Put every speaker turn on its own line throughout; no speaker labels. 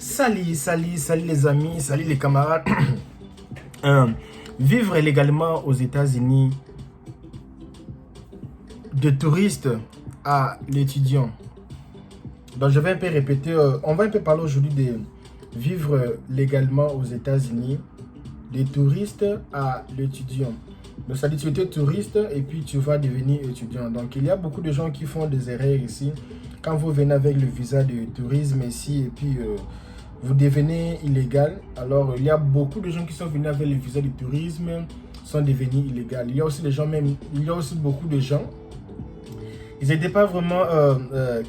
Salut les amis, salut les camarades. Euh, Vivre légalement aux États-Unis, de touriste à l'étudiant. Donc je vais un peu répéter, on va un peu parler aujourd'hui de vivre légalement aux États-Unis, des touristes à l'étudiant. Donc ça dit tu étais touriste et puis tu vas devenir étudiant. Donc il y a beaucoup de gens qui font des erreurs ici. Quand vous venez avec le visa de tourisme ici et puis vous devenez illégal. Alors il y a beaucoup de gens qui sont venus avec le visa de tourisme sont devenus illégaux. Il y a aussi des gens même, il y a aussi beaucoup de gens. Ils n'étaient pas vraiment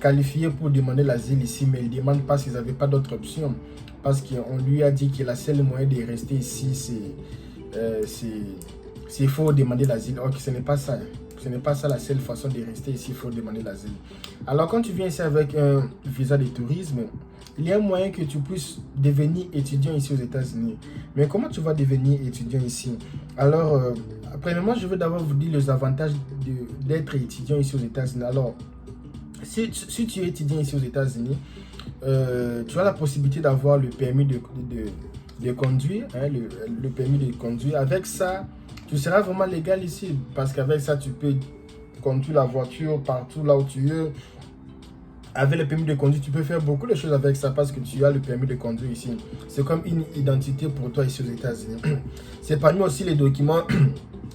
qualifiés pour demander l'asile ici, mais ils demandent parce qu'ils n'avaient pas d'autre option. Parce qu'on lui a dit que la seule moyen de rester ici, c'est faut demander l'asile. Or, ce n'est pas ça. Ce n'est pas ça la seule façon de rester ici, il faut demander l'asile. Alors, quand tu viens ici avec un visa de tourisme, il y a un moyen que tu puisses devenir étudiant ici aux États-Unis. Mais comment tu vas devenir étudiant ici? Alors, premièrement, je veux d'abord vous dire les avantages d'être étudiant ici aux États-Unis. Alors, si tu es étudiant ici aux États-Unis, tu as la possibilité d'avoir le permis de conduire, hein, le permis de conduire. Avec ça, tu seras vraiment légal ici parce qu'avec ça, tu peux conduire la voiture partout là où tu veux. Avec le permis de conduire, tu peux faire beaucoup de choses avec ça parce que tu as le permis de conduire ici. C'est comme une identité pour toi ici aux États-Unis. C'est parmi aussi les documents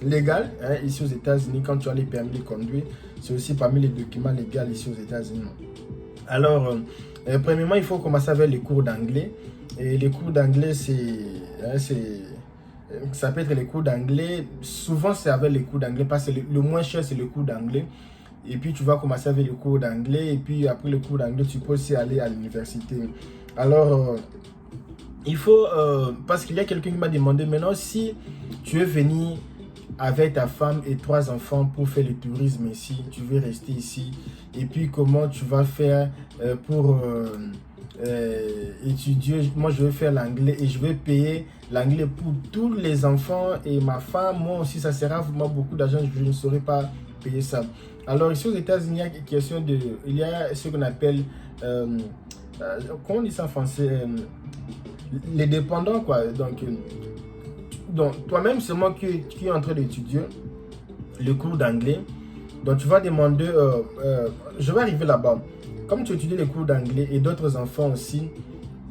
légaux hein, ici aux États-Unis quand tu as le permis de conduire. C'est aussi parmi les documents légaux ici aux États-Unis. Alors, premièrement, il faut commencer avec les cours d'anglais. Et les cours d'anglais, ça peut être les cours d'anglais. Souvent, c'est avec les cours d'anglais parce que le moins cher, c'est le cours d'anglais. Et puis, tu vas commencer avec le cours d'anglais. Et puis, après le cours d'anglais, tu peux aussi aller à l'université. Alors, il faut... parce qu'il y a quelqu'un qui m'a demandé, maintenant, si tu es venu avec ta femme et 3 enfants pour faire le tourisme ici, tu veux rester ici. Et puis, comment tu vas faire pour... étudier, moi je vais faire l'anglais et je vais payer l'anglais pour tous les enfants et ma femme, moi aussi ça sera vraiment beaucoup d'argent, je ne saurais pas payer ça. Alors ici aux États-Unis, il y a ce qu'on appelle, comment on dit ça en français, les dépendants quoi. Donc toi-même seulement qui est en train d'étudier le cours d'anglais, donc tu vas demander, je vais arriver là-bas. Comme tu étudies les cours d'anglais et d'autres enfants aussi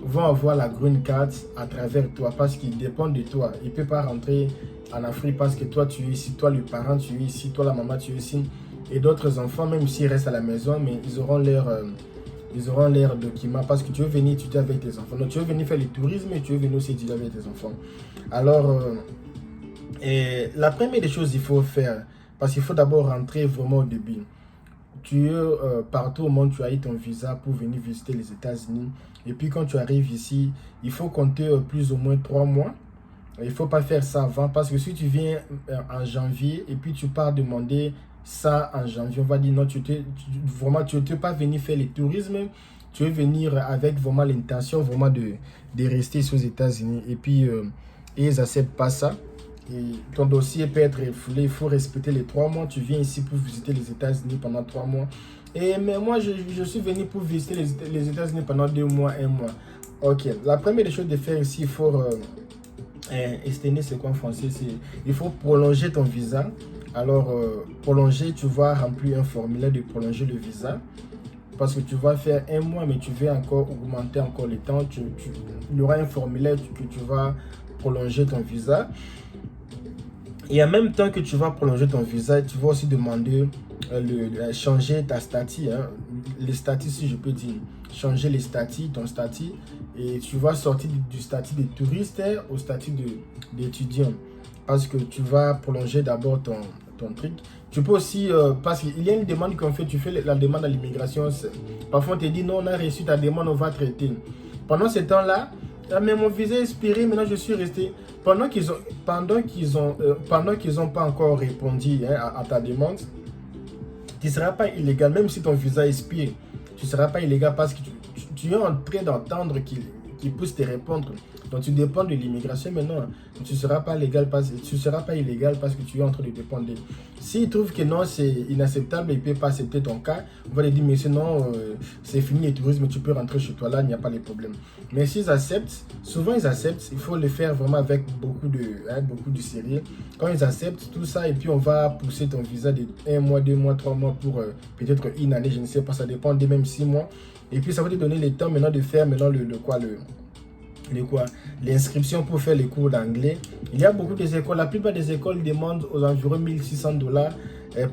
vont avoir la green card à travers toi parce qu'ils dépendent de toi. Ils ne peuvent pas rentrer en Afrique parce que toi tu es ici, toi le parent tu es ici, toi la maman tu es ici. Et d'autres enfants, même s'ils restent à la maison, mais ils auront leurs documents parce que tu veux venir étudier avec tes enfants. Donc tu veux venir faire le tourisme et tu veux venir aussi étudier avec tes enfants. Alors, la première des choses qu'il faut faire, parce qu'il faut d'abord rentrer vraiment au début. Tu es partout au monde, tu as eu ton visa pour venir visiter les États-Unis. Et puis quand tu arrives ici, il faut compter plus ou moins 3 mois. Il ne faut pas faire ça avant parce que si tu viens en janvier et puis tu pars demander ça en janvier, on va dire non, tu n'es pas venu faire le tourisme. Tu veux venir avec vraiment l'intention vraiment de rester aux États-Unis. Et puis ils n'acceptent pas ça. Et ton dossier peut être refoulé, il faut respecter les 3 mois. Tu viens ici pour visiter les États-Unis pendant 3 mois. Mais moi, je suis venu pour visiter les États-Unis pendant 2 mois, 1 mois. Ok, la première des choses de faire ici, il faut extender, c'est quoi en français? Il faut prolonger ton visa. Alors, prolonger, tu vas remplir un formulaire de prolonger le visa. Parce que tu vas faire 1 mois, mais tu veux encore augmenter encore le temps. Il y aura un formulaire que tu vas prolonger ton visa. Et en même temps que tu vas prolonger ton visa, tu vas aussi demander changer ta statut, hein, les statuts si je peux dire, changer les statuts, ton statut, et tu vas sortir du statut de touriste au statut d'étudiant, parce que tu vas prolonger d'abord ton truc. Tu peux aussi, parce qu'il y a une demande qu'on fait, tu fais la demande à l'immigration, parfois on te dit non, on a reçu ta demande, on va traiter. Pendant ce temps-là, mais mon visa est expiré, maintenant je suis resté. Pendant qu'ils n'ont pas encore répondu hein, à ta demande, tu ne seras pas illégal, même si ton visa expire. Tu ne seras pas illégal parce que tu es en train d'entendre qui puisse te répondre. Donc tu dépends de l'immigration maintenant. Tu ne seras pas illégal parce que tu es en train de dépendre. S'ils trouvent que non, c'est inacceptable, ils ne peuvent pas accepter ton cas, on va leur dire, mais sinon, c'est fini le tourisme, tu peux rentrer chez toi, là, il n'y a pas de problème. Mais s'ils acceptent, souvent ils acceptent, il faut le faire vraiment avec beaucoup de sérieux. Quand ils acceptent tout ça, et puis on va pousser ton visa de 1 mois, 2 mois, 3 mois pour peut-être 1 année, je ne sais pas, ça dépend des même 6 mois. Et puis ça va te donner le temps maintenant de faire maintenant l'inscription pour faire les cours d'anglais. Il y a beaucoup d'écoles, la plupart des écoles demandent aux environs $1 600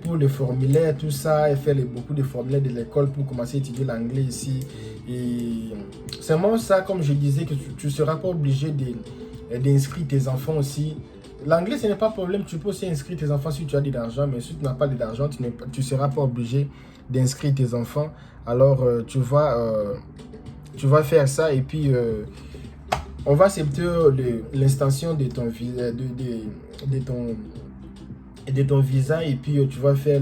pour le formulaire, tout ça, et faire beaucoup de formulaires de l'école pour commencer à étudier l'anglais ici. Et c'est vraiment ça, comme je disais, que tu ne seras pas obligé d'inscrire tes enfants aussi. L'anglais, ce n'est pas un problème, tu peux aussi inscrire tes enfants si tu as de l'argent, mais si tu n'as pas d'argent, tu ne seras pas obligé d'inscrire tes enfants. Alors, tu vas faire ça et puis on va accepter l'extension de ton visa et puis tu vas faire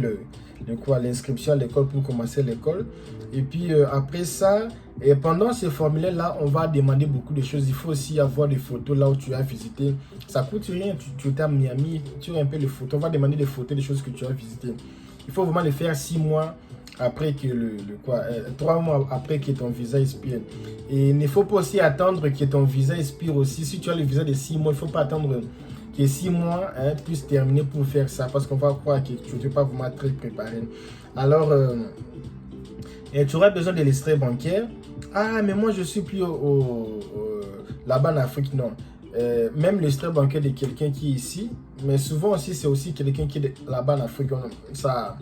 l'inscription à l'école pour commencer l'école. Et puis après ça, et pendant ce formulaire-là, on va demander beaucoup de choses. Il faut aussi avoir des photos là où tu as visité. Ça coûte rien, tu es à Miami, tu as un peu les photos. On va demander des photos des choses que tu as visitées. Il faut vraiment le faire 6 mois après que 3 mois après que ton visa expire. Et il ne faut pas aussi attendre que ton visa expire aussi. Si tu as le visa de 6 mois, il ne faut pas attendre que 6 mois puissent terminer pour faire ça, parce qu'on va croire que tu n'es pas vraiment très préparé. Alors, tu auras besoin de l'extrait bancaire. Ah, mais moi je suis plus là-bas en Afrique, non. Même l'extrait bancaire de quelqu'un qui est ici, mais souvent aussi c'est aussi quelqu'un qui est là-bas en Afrique. Ça,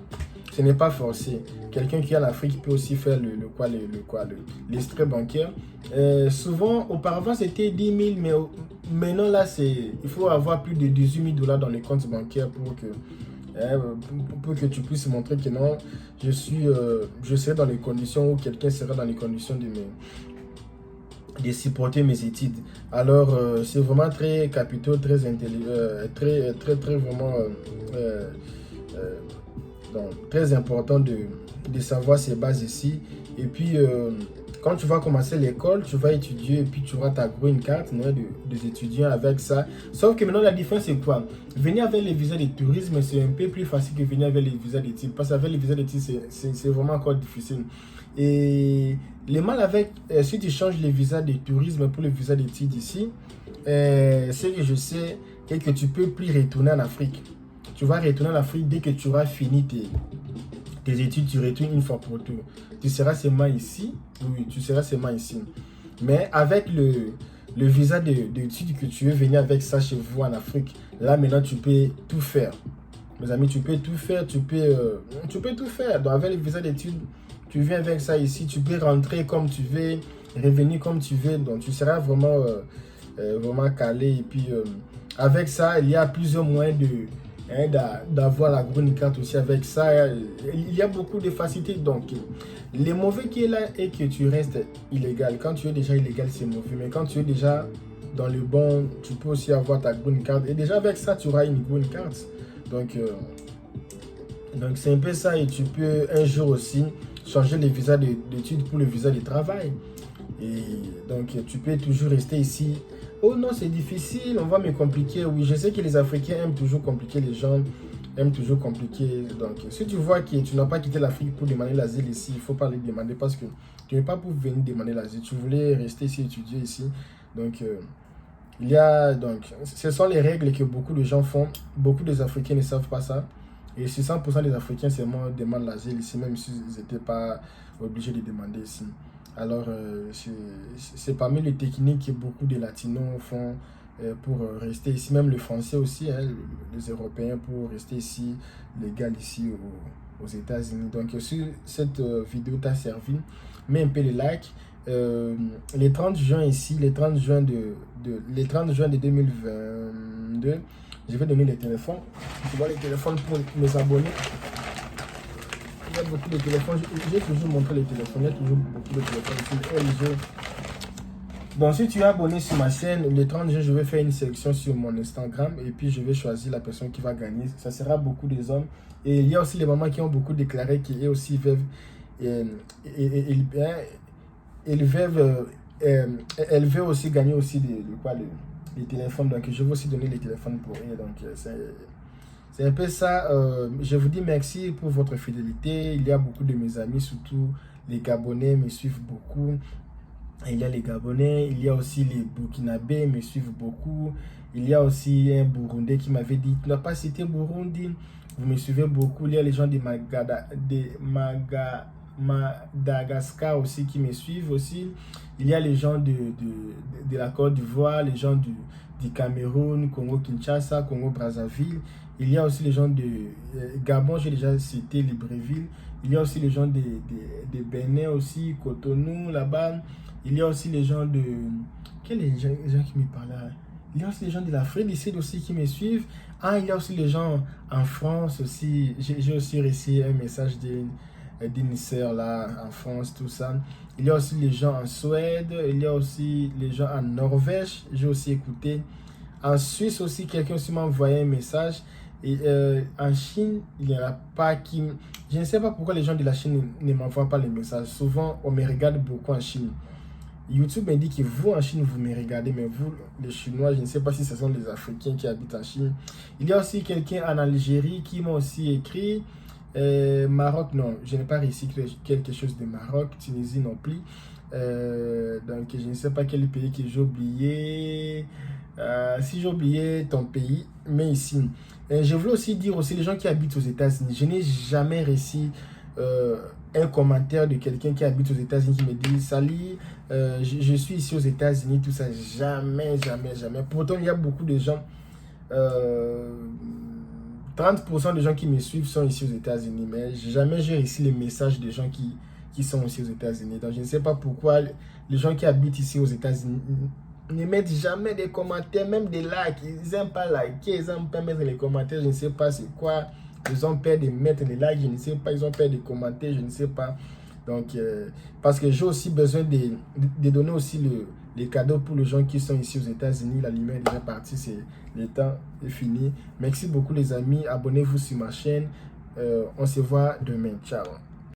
ce n'est pas forcé. Quelqu'un qui est en Afrique peut aussi faire l'extrait bancaire. Souvent, auparavant c'était 10 000, mais maintenant là, il faut avoir plus de $18 000 dans les comptes bancaires pour que tu puisses montrer que non, je serai dans les conditions, ou quelqu'un sera dans les conditions de supporter mes études. Alors, c'est vraiment très capitaux, très intelligent, très vraiment donc, très important de savoir ces bases ici. Et puis, quand tu vas commencer l'école, tu vas étudier et puis tu auras ta green card des étudiants avec ça. Sauf que maintenant, la différence, c'est quoi? Venir avec les visas de tourisme, c'est un peu plus facile que venir avec les visas d'études. Parce qu'avec les visas d'études, c'est vraiment encore difficile. Et le mal avec, si tu changes les visas de tourisme pour les visas d'études ici, c'est que je sais que tu peux plus retourner en Afrique. Tu vas retourner en Afrique dès que tu auras fini tes études, tu retournes une fois pour tout. Tu seras seulement ici. Oui, tu seras seulement ici. Mais avec le visa d'études que tu veux venir avec ça chez vous en Afrique, là maintenant tu peux tout faire. Mes amis, tu peux tout faire. Tu peux tout faire. Donc avec le visa d'études, tu viens avec ça ici. Tu peux rentrer comme tu veux, revenir comme tu veux. Donc tu seras vraiment, vraiment calé. Et puis avec ça, il y a plusieurs moyens d'avoir la green card aussi avec ça. Il y a beaucoup de facilités. Donc le mauvais qui est là est que tu restes illégal. Quand tu es déjà illégal, c'est mauvais, mais quand tu es déjà dans le bon, tu peux aussi avoir ta green card, et déjà avec ça tu auras une green card. Donc c'est un peu ça. Et tu peux un jour aussi changer le visa d'études pour le visa de travail. Et donc tu peux toujours rester ici. Oh non, c'est difficile, on va me compliquer. Oui, je sais que les Africains aiment toujours compliquer, les gens aiment toujours compliquer. Donc, si tu vois que tu n'as pas quitté l'Afrique pour demander l'asile ici, il ne faut pas le demander, parce que tu n'es pas pour venir demander l'asile. Tu voulais rester ici, étudier ici. Donc, ce sont les règles que beaucoup de gens font. Beaucoup des Africains ne savent pas ça. Et 60% des Africains seulement demandent l'asile ici, même s'ils n'étaient pas obligés de demander ici. Alors, c'est parmi les techniques que beaucoup de Latinos font pour rester ici. Même les Français aussi, les Européens, pour rester ici, légal ici aux États-Unis. Donc, si cette vidéo t'a servi, mets un peu de like. Les 30 juin ici, les 30 juin de 2022, je vais donner les téléphones. Tu vois les téléphones pour mes abonnés. Il y a beaucoup de téléphones. J'ai toujours montré les téléphones. Il y a toujours beaucoup de téléphones sur LG. Donc, si tu es abonné sur ma chaîne, le 30 juin, je vais faire une sélection sur mon Instagram. Et puis, je vais choisir la personne qui va gagner. Ça sera beaucoup des hommes. Et il y a aussi les mamans qui ont beaucoup déclaré qu'ils aussi veulent elle veut aussi gagner aussi les téléphones. Donc, je vais aussi donner les téléphones pour elle. Donc, c'est un peu ça. Je vous dis merci pour votre fidélité. Il y a beaucoup de mes amis, surtout les Gabonais, me suivent beaucoup. Il y a les Gabonais, il y a aussi les Burkinabés, me suivent beaucoup. Il y a aussi un Burundais qui m'avait dit, tu n'as pas cité Burundi, vous me suivez beaucoup. Il y a les gens de Madagascar aussi qui me suivent aussi. Il y a les gens de la Côte d'Ivoire, les gens du Cameroun, Congo-Kinshasa, Congo-Brazzaville. Il y a aussi les gens de Gabon, j'ai déjà cité Libreville. Il y a aussi les gens de Bénin aussi, Cotonou là-bas. Il y a aussi les gens de... Quels sont les gens qui me parlent là? Il y a aussi les gens de l'Afrique du Sud aussi qui me suivent. Ah, il y a aussi les gens en France aussi. J'ai aussi reçu un message d'une sœur là en France, tout ça. Il y a aussi les gens en Suède. Il y a aussi les gens en Norvège. J'ai aussi écouté. En Suisse aussi, quelqu'un aussi m'a envoyé un message. Et en Chine, il n'y en a pas qui... Je ne sais pas pourquoi les gens de la Chine ne m'envoient pas les messages. Souvent, on me regarde beaucoup en Chine. YouTube me dit que vous en Chine, vous me regardez, mais vous, les Chinois, je ne sais pas si ce sont les Africains qui habitent en Chine. Il y a aussi quelqu'un en Algérie qui m'a aussi écrit. Maroc, non, je n'ai pas réussi quelque chose de Maroc. Tunisie non plus. Donc, je ne sais pas quel pays que j'ai oublié. Si j'ai oublié ton pays, mais ici. Je voulais aussi dire aussi les gens qui habitent aux États-Unis. Je n'ai jamais reçu un commentaire de quelqu'un qui habite aux États-Unis qui me dit salut, je suis ici aux États-Unis, tout ça. Jamais, jamais, jamais. Pourtant, il y a beaucoup de gens. 30% des gens qui me suivent sont ici aux États-Unis, mais jamais j'ai reçu les messages des gens qui sont ici aux États-Unis. Donc, je ne sais pas pourquoi les gens qui habitent ici aux États-Unis ne mettent jamais des commentaires, même des likes. Ils n'aiment pas liker, ils n'aiment pas mettre les commentaires. Je ne sais pas c'est quoi. Ils ont peur de mettre les likes, je ne sais pas. Ils ont peur de commenter, je ne sais pas. Donc, parce que j'ai aussi besoin de donner aussi les cadeaux pour les gens qui sont ici aux États-Unis. La lumière est déjà partie, le temps est fini. Merci beaucoup les amis. Abonnez-vous sur ma chaîne. On se voit demain. Ciao.